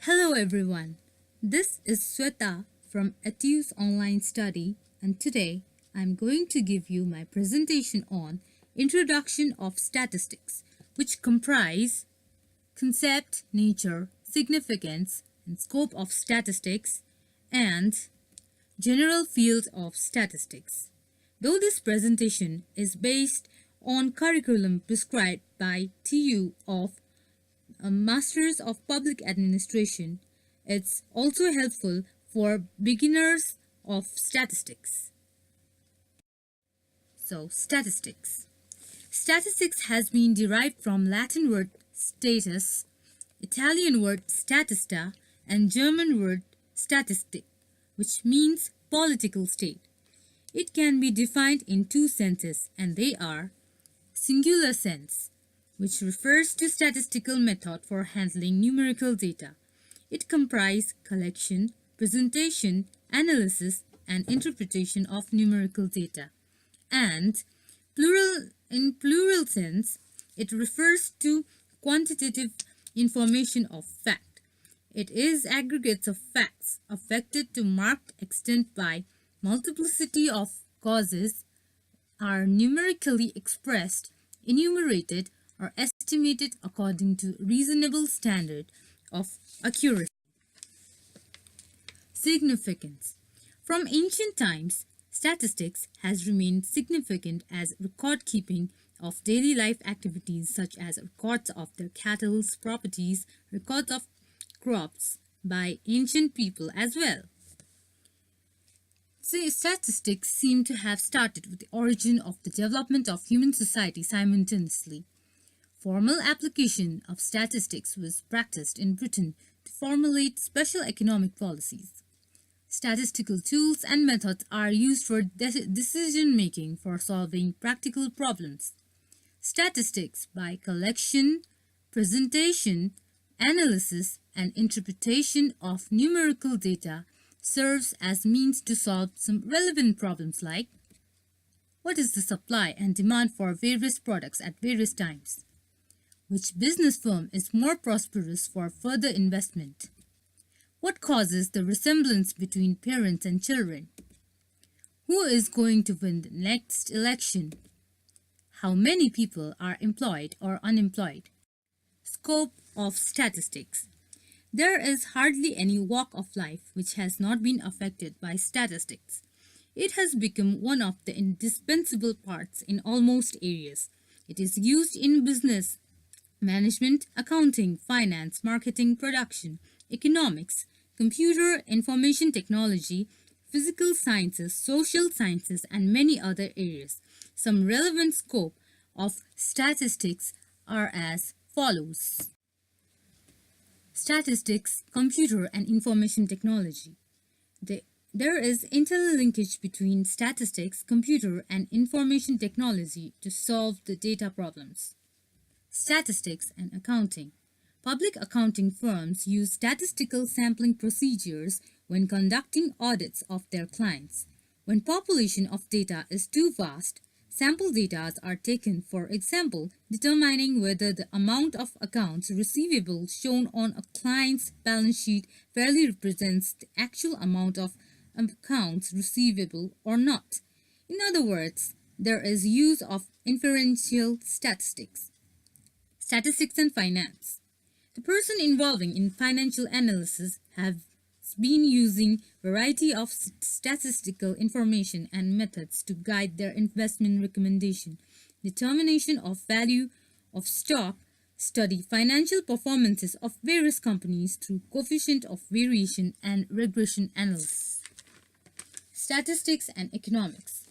Hello everyone, this is Sweta from Etu's Online Study, and today I'm going to give you my presentation on Introduction of Statistics, which comprise concept, nature, significance, and scope of statistics, and general field of statistics. Though this presentation is based on curriculum prescribed by TU of a Masters of Public Administration, it's also helpful for beginners of statistics. So, statistics. Statistics has been derived from Latin word status, Italian word statista, and German word statistik, which means political state. It can be defined in two senses, and they are singular sense, which refers to statistical method for handling numerical data. It comprises collection, presentation, analysis, and interpretation of numerical data. And in plural sense, it refers to quantitative information of fact. It is aggregates of facts affected to marked extent by multiplicity of causes, are numerically expressed, enumerated, or estimated according to reasonable standard of accuracy. Significance. From ancient times, statistics has remained significant as record-keeping of daily life activities such as records of their cattle's properties, records of crops by ancient people as well. Statistics seem to have started with the origin of the development of human society simultaneously. Formal application of statistics was practiced in Britain to formulate special economic policies. Statistical tools and methods are used for decision-making for solving practical problems. Statistics by collection, presentation, analysis, and interpretation of numerical data serves as means to solve some relevant problems like what is the supply and demand for various products at various times? Which business firm is more prosperous for further investment? What causes the resemblance between parents and children? Who is going to win the next election? How many people are employed or unemployed? Scope of statistics. There is hardly any walk of life which has not been affected by statistics. It has become one of the indispensable parts in almost areas. It is used in business, management, accounting, finance, marketing, production, economics, computer, information technology, physical sciences, social sciences, and many other areas. Some relevant scope of statistics are as follows. Statistics, computer, and information technology. There is interlinkage between statistics, computer, and information technology to solve the data problems. Statistics and accounting. Public accounting firms use statistical sampling procedures when conducting audits of their clients. When population of data is too vast, sample data are taken, for example, determining whether the amount of accounts receivable shown on a client's balance sheet fairly represents the actual amount of accounts receivable or not. In other words, there is use of inferential statistics. Statistics and finance. The person involving in financial analysis have been using variety of statistical information and methods to guide their investment recommendation, determination of value of stock, study financial performances of various companies through coefficient of variation and regression analysis. Statistics and economics.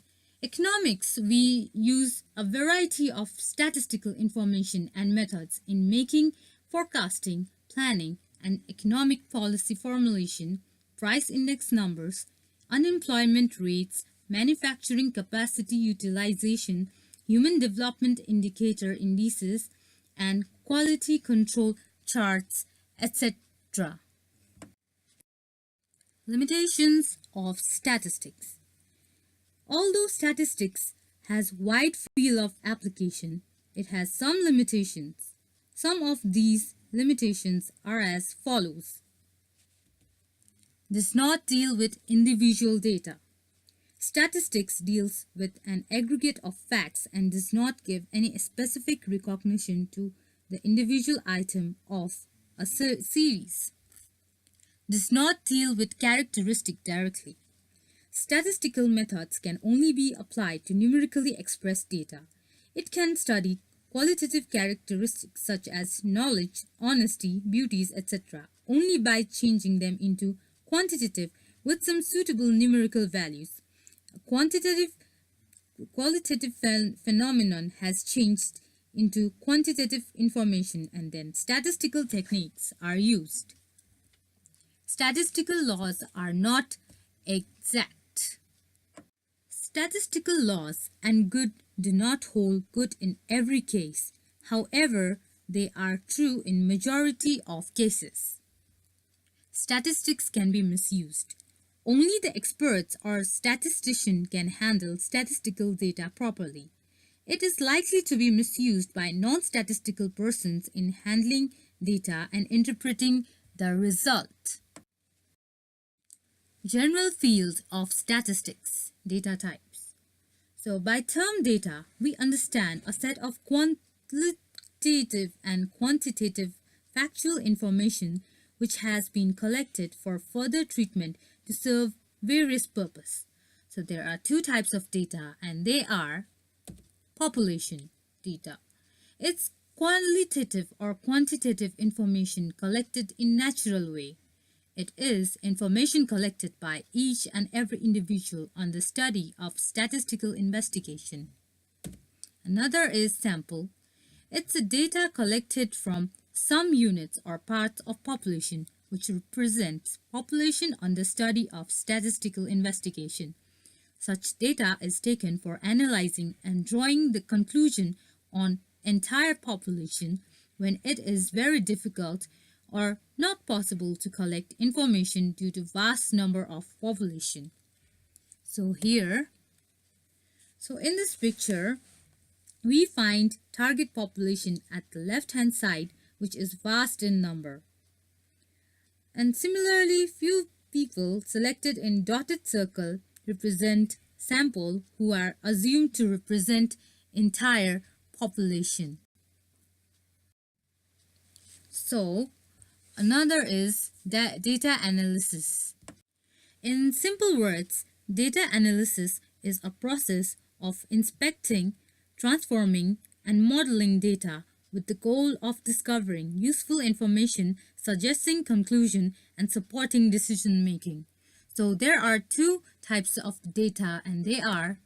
Economics, we use a variety of statistical information and methods in making, forecasting, planning, and economic policy formulation, price index numbers, unemployment rates, manufacturing capacity utilization, human development indicator indices, and quality control charts, etc. Limitations of statistics. Although statistics has wide field of application, it has some limitations. Some of these limitations are as follows. does not deal with individual data. Statistics deals with an aggregate of facts and does not give any specific recognition to the individual item of a series. Does not deal with characteristic directly. Statistical methods can only be applied to numerically expressed data. It can study qualitative characteristics such as knowledge, honesty, beauties, etc. only by changing them into quantitative with some suitable numerical values. A qualitative phenomenon has changed into quantitative information and then statistical techniques are used. Statistical laws are not exact. Statistical laws and good do not hold good in every case. However, they are true in majority of cases. Statistics can be misused. Only the experts or statistician can handle statistical data properly. It is likely to be misused by non-statistical persons in handling data and interpreting the result. General field of statistics, data types. So by term data, we understand a set of qualitative and quantitative factual information which has been collected for further treatment to serve various purposes. So there are two types of data and they are population data. It's qualitative or quantitative information collected in natural way. It is information collected by each and every individual on the study of statistical investigation. Another is sample. It's a data collected from some units or parts of population which represents population on the study of statistical investigation. Such data is taken for analyzing and drawing the conclusion on entire population when it is very difficult or not possible to collect information due to vast number of population. So in this picture, we find target population at the left hand side, which is vast in number. And similarly, few people selected in dotted circle represent sample who are assumed to represent entire population. So, another is data analysis. In simple words, data analysis is a process of inspecting, transforming, and modeling data with the goal of discovering useful information, suggesting conclusion, and supporting decision making. So there are two types of data and they are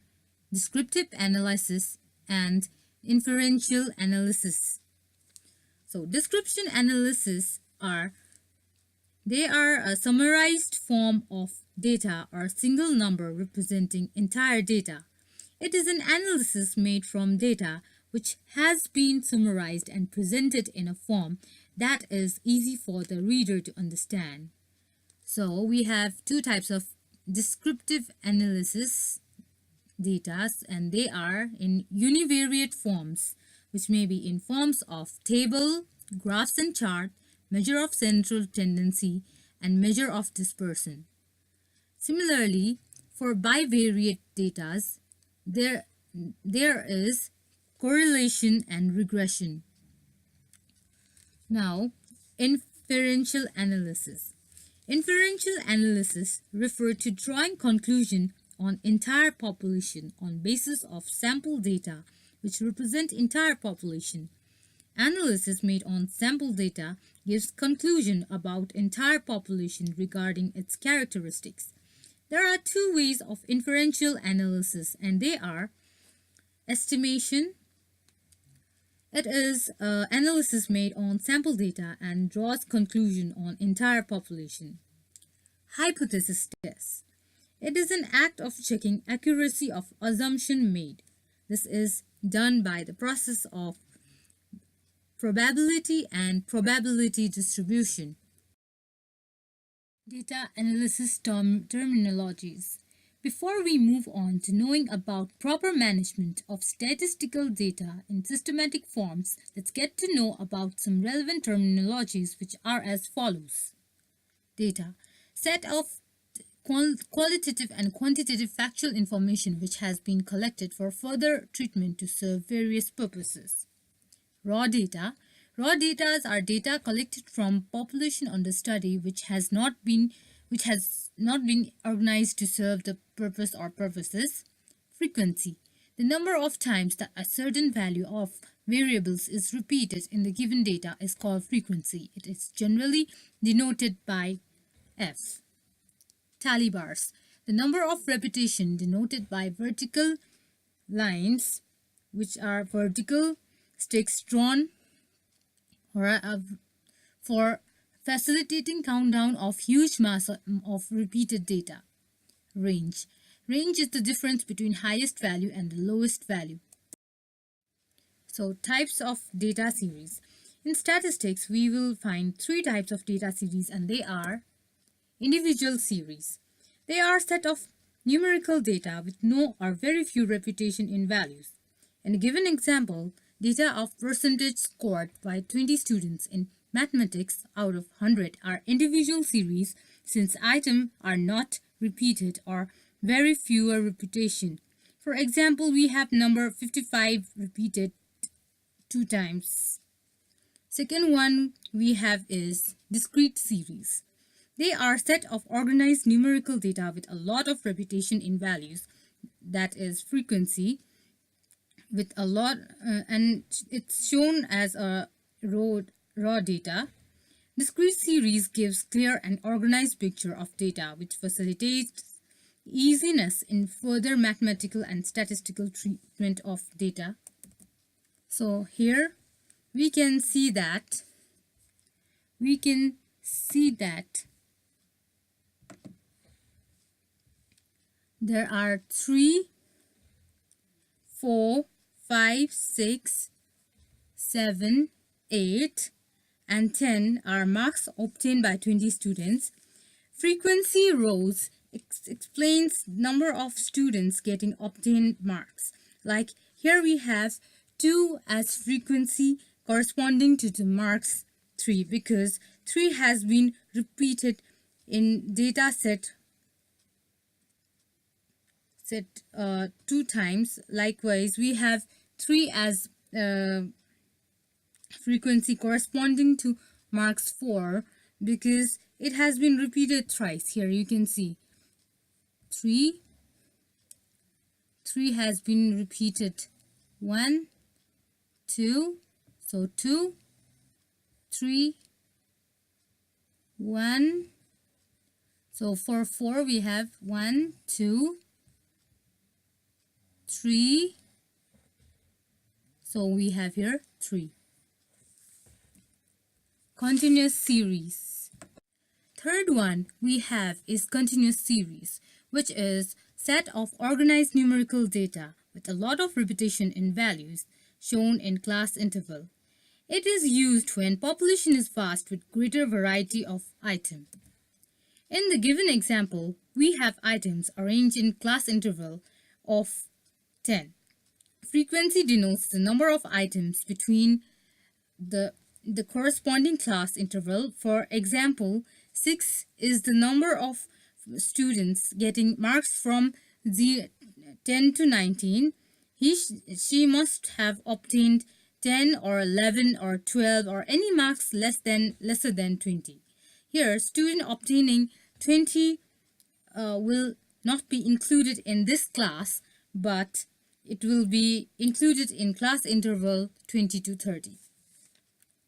descriptive analysis and inferential analysis. So description analysis are a summarized form of data or a single number representing entire data. It is an analysis made from data which has been summarized and presented in a form that is easy for the reader to understand. So we have two types of descriptive analysis data and they are in univariate forms, which may be in forms of table, graphs and chart, measure of central tendency, and measure of dispersion. Similarly, for bivariate data, there is correlation and regression. Now, inferential analysis. Inferential analysis refers to drawing conclusion on entire population on basis of sample data which represent entire population. Analysis made on sample data gives conclusion about entire population regarding its characteristics. There are two ways of inferential analysis and they are estimation. It is analysis made on sample data and draws conclusion on entire population. Hypothesis test. It is an act of checking accuracy of assumption made. This is done by the process of probability and probability distribution. Data analysis terminologies. Before we move on to knowing about proper management of statistical data in systematic forms, let's get to know about some relevant terminologies which are as follows. Data. set of qualitative and quantitative factual information which has been collected for further treatment to serve various purposes. Raw data. Raw data are data collected from population under study which has not been organized to serve the purpose or purposes. Frequency. The number of times that a certain value of variables is repeated in the given data is called frequency. It is generally denoted by F. Tally bars. The number of repetition denoted by vertical lines, which are vertical sticks drawn for facilitating countdown of huge mass of repeated data. Range. Range is the difference between highest value and the lowest value. So, types of data series. In statistics, we will find three types of data series, and they are individual series. They are a set of numerical data with no or very few repetition in values. In a given example, data of percentage scored by 20 students in mathematics out of 100 are individual series since items are not repeated or very fewer repetition. For example, we have number 55 repeated 2 times. Second one we have is discrete series. They are a set of organized numerical data with a lot of repetition in values, that is frequency, with a lot and it's shown as a raw data. Discrete series gives clear and organized picture of data which facilitates easiness in further mathematical and statistical treatment of data. So here we can see that there are 3, 4, 5, 6, 7, 8 and 10 are marks obtained by 20 students. Frequency rows explains number of students getting obtained marks. Like here we have 2 as frequency corresponding to the marks 3 because 3 has been repeated in data set 2 times. Likewise, we have 3 as frequency corresponding to marks 4 because it has been repeated thrice. Here you can see 3 has been repeated 1, 2, so 2, 3, 1. So for 4 we have 1, 2, 3. So we have here 3. Continuous series. Third one we have is continuous series, which is set of organized numerical data with a lot of repetition in values shown in class interval. It is used when population is vast with greater variety of items. In the given example, we have items arranged in class interval of 10. Frequency denotes the number of items between the corresponding class interval. For example, 6 is the number of students getting marks from 10 to 19. She must have obtained 10 or 11 or 12 or any marks lesser than 20. Here, student obtaining 20 will not be included in this class, but it will be included in class interval 20 to 30.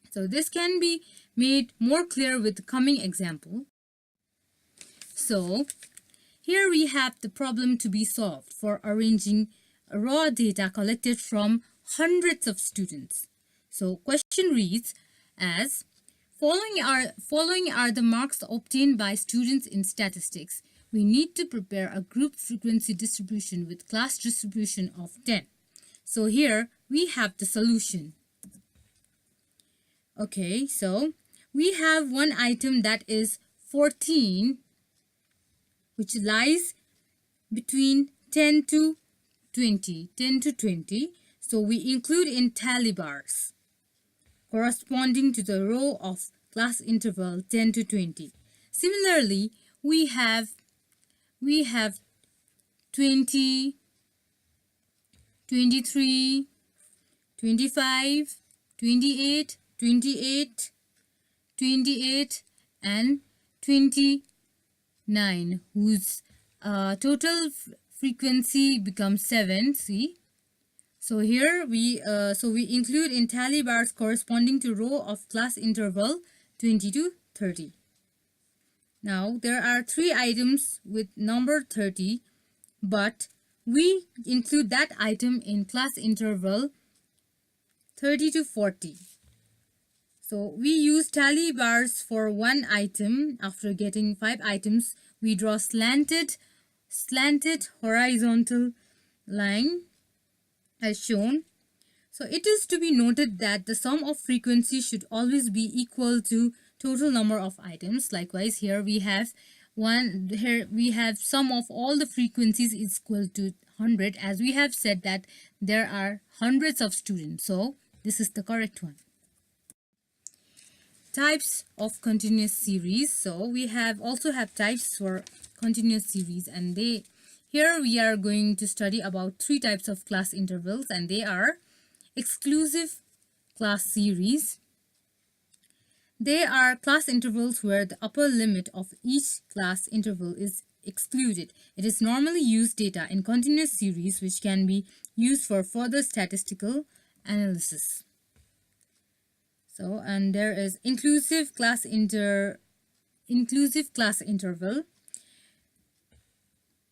So this can be made more clear with the coming example. So here we have the problem to be solved for arranging raw data collected from hundreds of students. So question reads as, following are the marks obtained by students in statistics. We need to prepare a group frequency distribution with class distribution of 10. So here we have the solution. Okay, so we have one item that is 14, which lies between 10 to 20. So we include in tally bars corresponding to the row of class interval 10 to 20. Similarly, we have 20, 23, 25, 28, 28, 28, and 29, whose total frequency becomes 7. See, so here we include in tally bars corresponding to row of class interval 20 to 30. Now there are 3 items with number 30, but we include that item in class interval 30 to 40. So we use tally bars for one item. After getting 5 items, we draw slanted horizontal line as shown. So it is to be noted that the sum of frequencies should always be equal to total number of items. Likewise, here we have sum of all the frequencies is equal to 100, as we have said that there are hundreds of students. So this is the correct one. Types of continuous series. So we also have types for continuous series, and here we are going to study about 3 types of class intervals, and they are exclusive class series. They are class intervals where the upper limit of each class interval is excluded. It is normally used data in continuous series, which can be used for further statistical analysis. So, and there is inclusive class interval.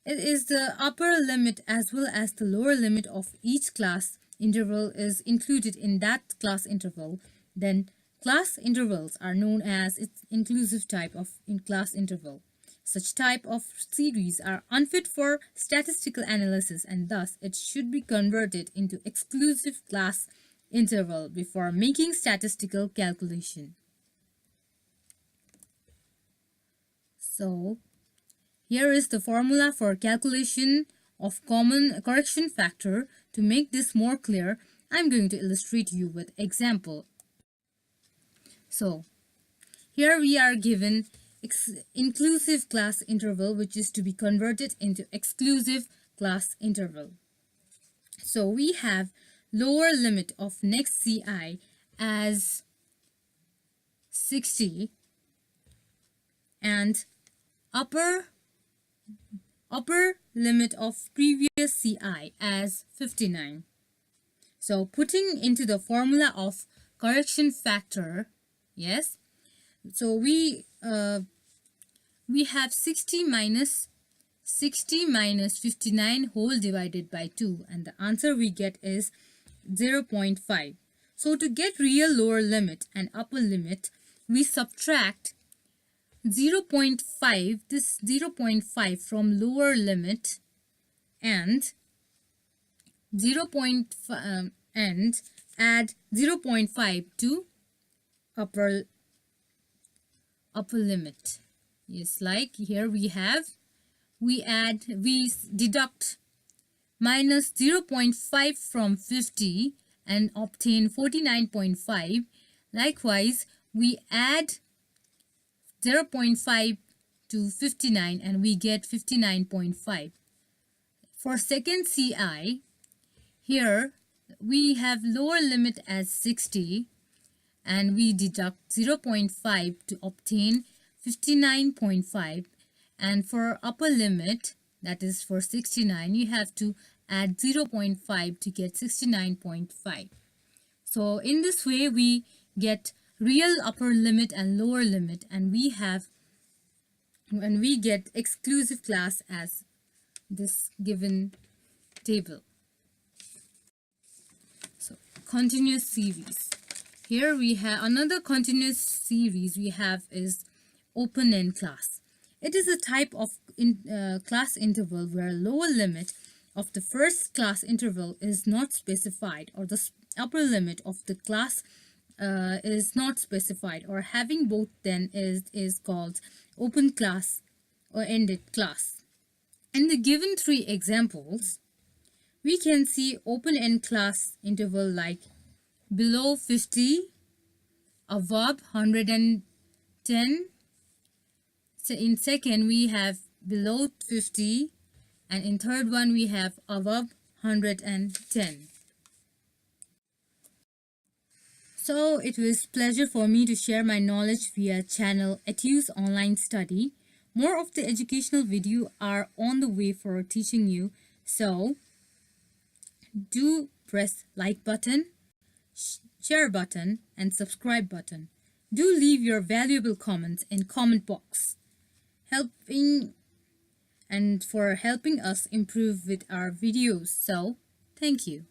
It is the upper limit as well as the lower limit of each class interval is included in that class interval. Then class intervals are known as its inclusive type of class interval. Such type of series are unfit for statistical analysis, and thus it should be converted into exclusive class interval before making statistical calculation. So here is the formula for calculation of common correction factor. To make this more clear, I'm going to illustrate you with example. So here we are given inclusive class interval, which is to be converted into exclusive class interval. So we have lower limit of next CI as 60 and upper limit of previous CI as 59. So putting into the formula of correction factor, yes, so we have 60 minus 59 whole divided by 2, and the answer we get is 0.5. So to get real lower limit and upper limit, we subtract 0.5, this 0.5 from lower limit, and and add 0.5 to upper limit. Yes, like here we deduct minus 0.5 from 50 and obtain 49.5. Likewise, we add 0.5 to 59 and we get 59.5. For second CI, here we have lower limit as 60 and we deduct 0.5 to obtain 59.5, and for upper limit, that is for 69, you have to add 0.5 to get 69.5. So in this way we get real upper limit and lower limit, and we get exclusive class as this given table. So continuous series. Here we have another continuous series we have is open-end class. It is a type of class interval where lower limit of the first class interval is not specified, or the upper limit of the class is not specified, or having both then is called open class or ended class. In the given 3 examples, we can see open-end class interval like below 50, above 110, So in second we have below 50, and in third one we have above 110. So it was pleasure for me to share my knowledge via channel Etu's online study. More of the educational video are on the way for teaching you. So do press like button, share button and subscribe button. Do leave your valuable comments in comment box. For helping us improve with our videos. So thank you.